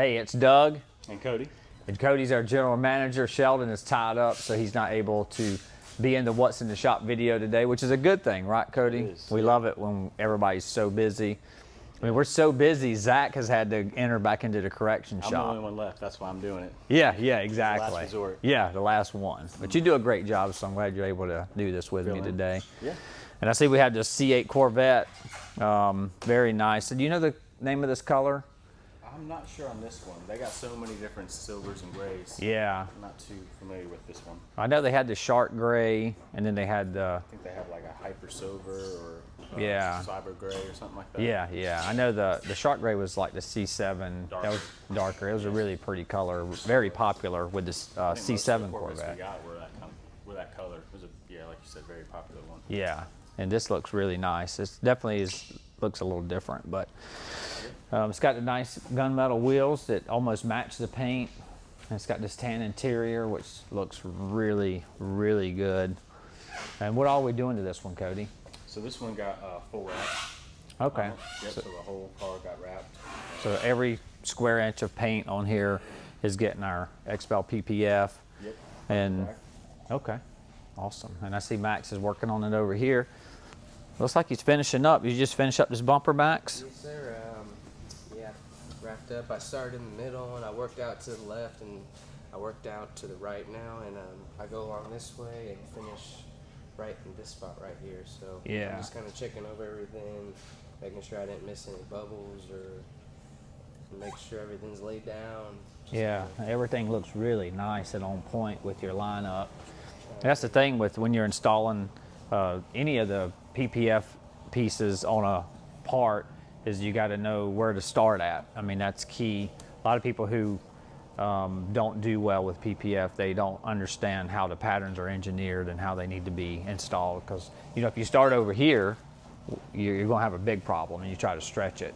Hey, it's Doug. And Cody. And Cody's our general manager. Sheldon is tied up, so he's not able to be in the What's in the Shop video today, which is a good thing, right, Cody? It is. We love it when everybody's so busy. I mean, we're so busy, Zach has had to enter back into the correction shop. I'm the only one left. That's why I'm doing it. Yeah, exactly. The last resort. Yeah, the last one. But you do a great job, so I'm glad you're able to do this with me today. Yeah. And I see we have the C8 Corvette. Very nice. Do you know the name of this color? I'm not sure on this one. They got so many different silvers and grays. Yeah. I'm not too familiar with this one. I know they had the shark gray, and then they had the... I think they have like a hyper silver or yeah, cyber gray or something like that. Yeah. I know the shark gray was like the C7. Darker. That was darker. It was a really pretty color, very popular with the C7 Corvette. We got were that color. It was like you said, very popular one. Yeah, and this looks really nice. It definitely looks a little different, but it's got the nice gunmetal wheels that almost match the paint. And it's got this tan interior, which looks really, really good. And what are we doing to this one, Cody? So this one got full wrap. Okay. Yep, so the whole car got wrapped. So every square inch of paint on here is getting our XPEL PPF. Yep. And okay, awesome. And I see Max is working on it over here. Looks like he's finishing up. You just finish up this bumper, Max? Yes, sir. Yeah, wrapped up. I started in the middle and I worked out to the left and I worked out to the right now, and I go along this way and finish right in this spot right here. So yeah, I'm just kind of checking over everything, making sure I didn't miss any bubbles or make sure everything's laid down. Yeah, everything looks really nice and on point with your lineup. That's the thing with when you're installing any of the PPF pieces on a part, is you got to know where to start at. I mean, that's key. A lot of people who don't do well with PPF, they don't understand how the patterns are engineered and how they need to be installed, because if you start over here, you're going to have a big problem and you try to stretch it.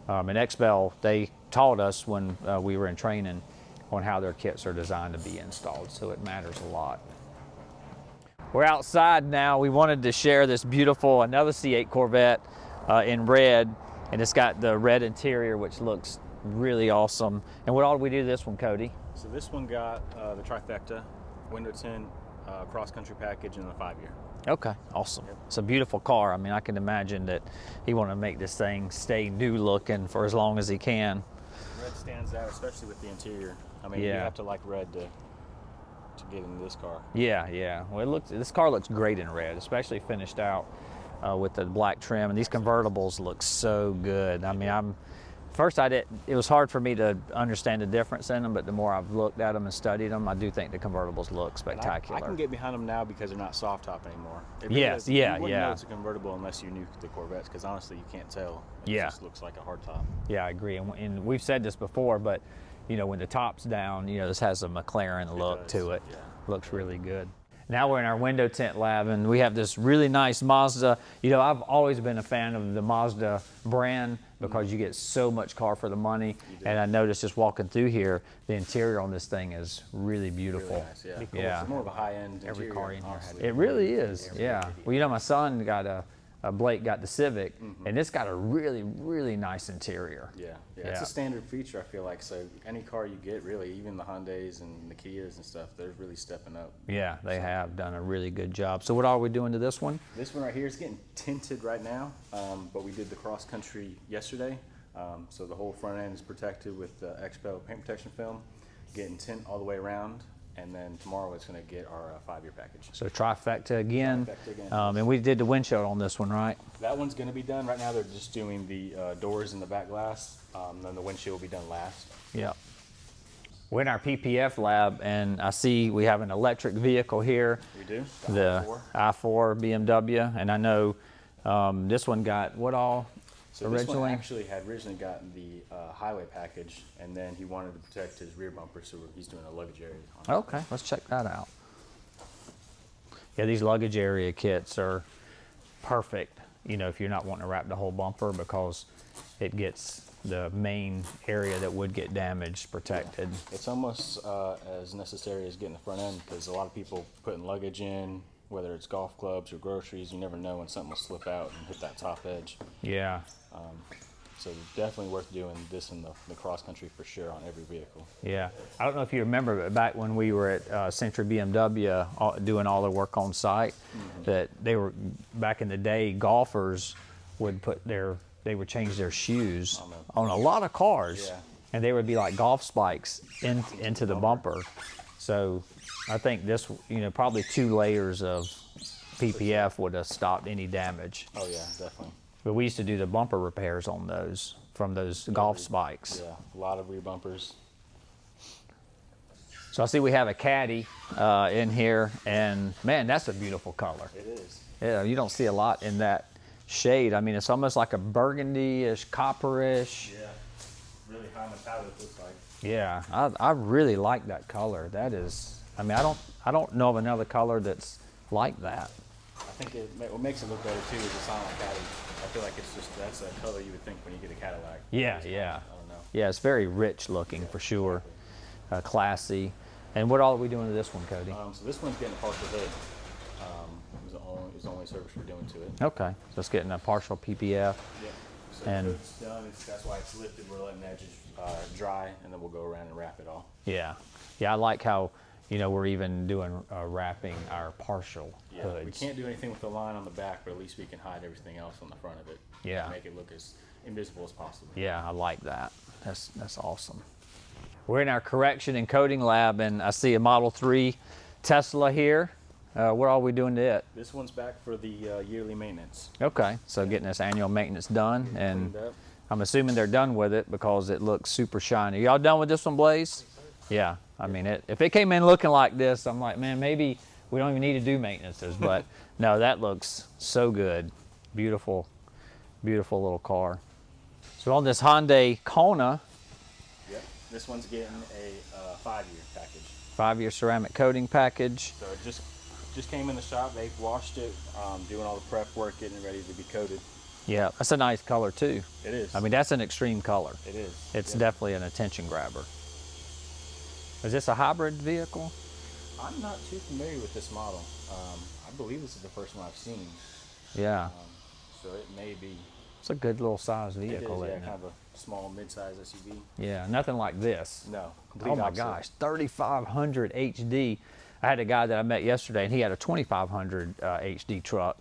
And XPEL, they taught us when we were in training on how their kits are designed to be installed, so it matters a lot. We're outside now. We wanted to share this beautiful, another C8 Corvette in red, and it's got the red interior, which looks really awesome. And what all did we do to this one, Cody? So this one got the trifecta, window tint, cross-country package, and a 5-year. Okay, awesome. Yep. It's a beautiful car. I mean, I can imagine that he want to make this thing stay new looking for as long as he can. Red stands out, especially with the interior. I mean, you have to like red to get into this car. Yeah. Well, this car looks great in red, especially finished out with the black trim. And these convertibles look so good. I mean, it was hard for me to understand the difference in them, but the more I've looked at them and studied them, I do think the convertibles look spectacular. I can get behind them now because they're not soft top anymore. Yes, you wouldn't know it's a convertible unless you knew the Corvettes, because honestly, you can't tell. It just looks like a hard top. Yeah, I agree. And we've said this before, but when the top's down, this has a McLaren look to it. Yeah. Looks really good. Now we're in our window tint lab, and we have this really nice Mazda. I've always been a fan of the Mazda brand because you get so much car for the money. And I noticed just walking through here, the interior on this thing is really beautiful. Really nice, yeah. Cool. Yeah. It's more of a high-end Every interior, car in here honestly. it really is. Yeah. Well, my son got Blake got the Civic, and it's got a really, really nice interior. Yeah. It's a standard feature, I feel like. So any car you get, really, even the Hyundais and the Kias and stuff, they're really stepping up. Yeah, they have done a really good job. So what are we doing to this one? This one right here is getting tinted right now, but we did the cross country yesterday. So the whole front end is protected with XPEL paint protection film, getting tint all the way around. And then tomorrow it's going to get our 5-year package. So trifecta again. And we did the windshield on this one, right? That one's going to be done. Right now they're just doing the doors and the back glass. Then the windshield will be done last. Yeah. We're in our PPF lab, and I see we have an electric vehicle here. We do. The i4 BMW. And I know this one got what all? So this one actually had originally gotten the highway package, and then he wanted to protect his rear bumper, so he's doing a luggage area on it. Okay, let's check that out. Yeah, these luggage area kits are perfect, if you're not wanting to wrap the whole bumper, because it gets the main area that would get damaged protected. Yeah. It's almost as necessary as getting the front end, because a lot of people putting luggage in, whether it's golf clubs or groceries, you never know when something will slip out and hit that top edge. Yeah. So definitely worth doing this in the cross country for sure on every vehicle. Yeah, I don't know if you remember, but back when we were at Century BMW doing all the work on site, that they were back in the day, golfers would they would change their shoes on a lot of cars, Yeah. and they would be like golf spikes into the bumper. So I think this, probably 2 layers of PPF would have stopped any damage. Oh yeah, definitely. But we used to do the bumper repairs on those from those golf spikes. Yeah, a lot of rear bumpers. So I see we have a caddy in here, and man, that's a beautiful color. It is. Yeah, you don't see a lot in that shade. I mean, it's almost like a burgundy-ish, copper-ish. Yeah, really high metallic looks like. Yeah, I really like that color. That is, I mean, I don't know of another color that's like that. I think what makes it look better too is the silent caddy. I feel like that's a color you would think when you get a Cadillac. Yeah, I don't know. Yeah, it's very rich looking for sure, classy. And what all are we doing to this one, Cody? So this one's getting a partial hood. It was the only service we're doing to it. Okay, so it's getting a partial PPF. Yeah. So And- the hood's done. That's why it's lifted. We're letting the edges dry, and then we'll go around and wrap it all. Yeah, I like how we're even doing wrapping our partial Yeah, hoods. we can't do anything with the line on the back, but at least we can hide everything else on the front of it. Yeah. Make it look as invisible as possible. Yeah, I like that. That's awesome. We're in our correction and coating lab, and I see a Model 3 Tesla here. What are we doing to it? This one's back for the yearly maintenance. Okay, so getting this annual maintenance done, and Cleaned up. I'm assuming they're done with it because it looks super shiny. Y'all done with this one, Blaze? Yeah, I mean, if it came in looking like this, I'm like, man, maybe we don't even need to do maintenances, but no, that looks so good. Beautiful, beautiful little car. So on this Hyundai Kona, Yep. This one's getting a 5-year package. 5-year ceramic coating package. So it just came in the shop. They've washed it, doing all the prep work, getting it ready to be coated. Yeah, that's a nice color too. It is. I mean, that's an extreme color. it is. It's Yep. definitely an attention grabber. Is this a hybrid vehicle? I'm not too familiar with this model. I believe this is the first one I've seen. Yeah, So it may be. it's a good little size It is, vehicle, yeah, isn't kind it? of a small mid-size SUV. Yeah, nothing like this. No. complete Oh my opposite. gosh, 3500 HD. I had a guy that I met yesterday, and he had a 2500 HD truck,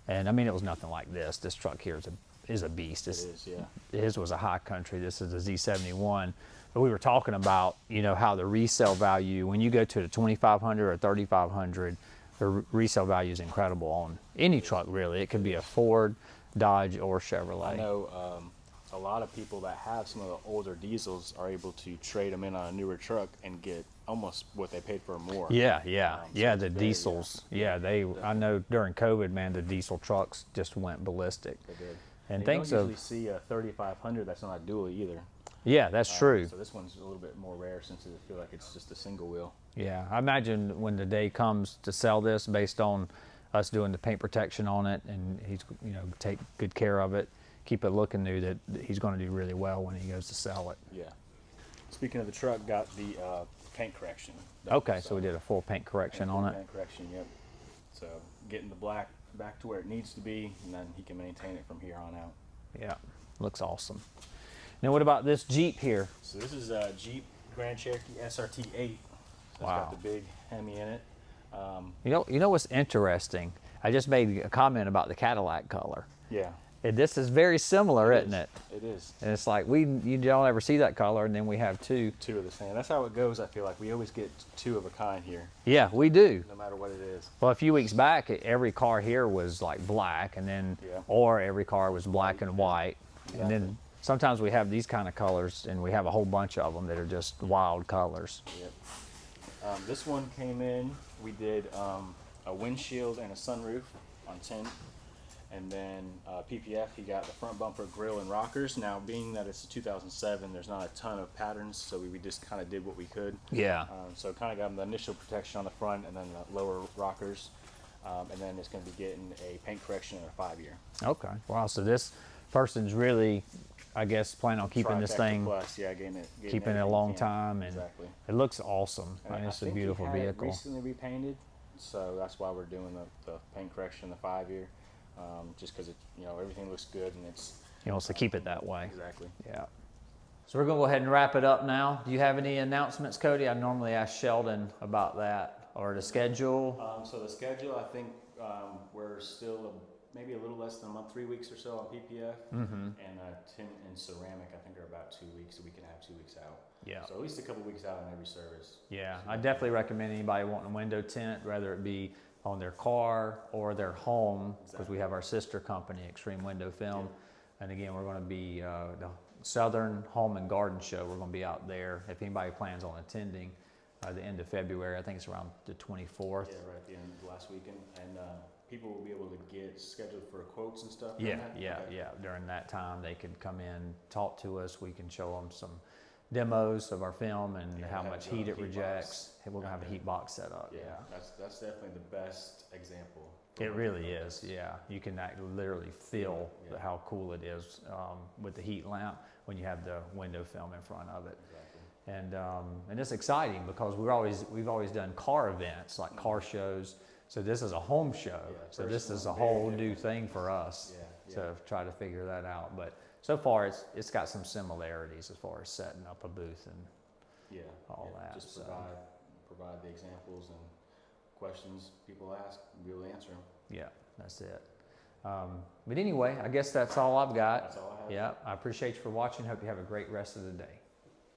and I mean, it was nothing like this. This truck here is a beast. It is, yeah. His was a high country. This is a Z71. But we were talking about, how the resale value, when you go to the 2500 or 3500, the resale value is incredible on any truck, really. It could be a Ford, Dodge, or Chevrolet. I know a lot of people that have some of the older diesels are able to trade them in on a newer truck and get almost what they paid for more. Yeah, So the it's very, diesels. I know during COVID, man, the diesel trucks just went ballistic. They did. And you thanks don't of, usually see a 3500 that's not a dually either. yeah, that's true. So this one's a little bit more rare since I feel like it's just a single wheel. Yeah, I imagine when the day comes to sell this, based on us doing the paint protection on it, and he's take good care of it, keep it looking new, that he's going to do really well when he goes to sell it. Yeah. Speaking of the truck, got the paint correction. Okay, so we did a full paint correction on it. Paint correction, yep. So getting the black back to where it needs to be, and then he can maintain it from here on out. Yeah, looks awesome. Now, what about this Jeep here? So this is a Jeep Grand Cherokee SRT 8. So it's Wow. got the big Hemi in it. You know what's interesting? I just made a comment about the Cadillac color. Yeah, And this is very similar, isn't it? It is. And it's like you don't ever see that color, and then we have two. Two of the same. That's how it goes. I feel like we always get two of a kind here, Yeah, we do. no matter what it is. Well, a few weeks back, every car here was like black, and then, Yeah. or every car was black and white. And Exactly. then sometimes we have these kind of colors, and we have a whole bunch of them that are just wild colors. Yep. This one came in. We did a windshield and a sunroof on Tint, and then PPF. He got the front bumper, grill, and rockers. Now, being that it's a 2007, there's not a ton of patterns, so we just kind of did what we could. Yeah. So kind of got him the initial protection on the front, and then the lower rockers, and then it's going to be getting a paint correction and a 5-year. Okay. Wow. So this person's really, I guess, planning on keeping this Trifecta thing, plus, yeah, getting keeping it a everything long he can. time, and Exactly. it looks awesome. And I mean, I it's a think beautiful he had vehicle. It recently repainted, so that's why we're doing the paint correction, the 5-year, just because everything looks good and it's He wants to keep it that way. Exactly. Yeah. So we're going to go ahead and wrap it up now. Do you have any announcements, Cody? I normally ask Sheldon about that, or the schedule. So the schedule, I think we're still maybe a little less than a month, 3 weeks or so on PPF, and tint and ceramic, I think, are about 2 weeks, so we can have 2 weeks out. Yeah. So at least a couple weeks out on every service. Yeah, I definitely recommend anybody wanting a window tint, whether it be on their car or their home, because we have our sister company, Extreme Window Film. And again, we're going to be the Southern Home and Garden Show. We're going to be out there. If anybody plans on attending, the end of February, I think it's around the 24th. Yeah, right at the end of last weekend. And people will be able to get scheduled for quotes and stuff. Yeah, Okay. During that time, they can come in, talk to us. We can show them some demos of our film and how much heat it rejects. We're going to have a heat box set up. Yeah, that's definitely the best example. It really is, yeah. You can literally feel how cool it is with the heat lamp when you have the window film in front of it. Exactly. And it's exciting because we've always done car events, like car shows. So this is a home show. So this is a whole new thing for us to try to figure that out. But so far it's got some similarities as far as setting up a booth and all that. Just provide the examples and questions people ask, we'll answer them. Yeah, that's it. But anyway, I guess that's all I've got. That's all I have. Yeah, I appreciate you for watching. Hope you have a great rest of the day.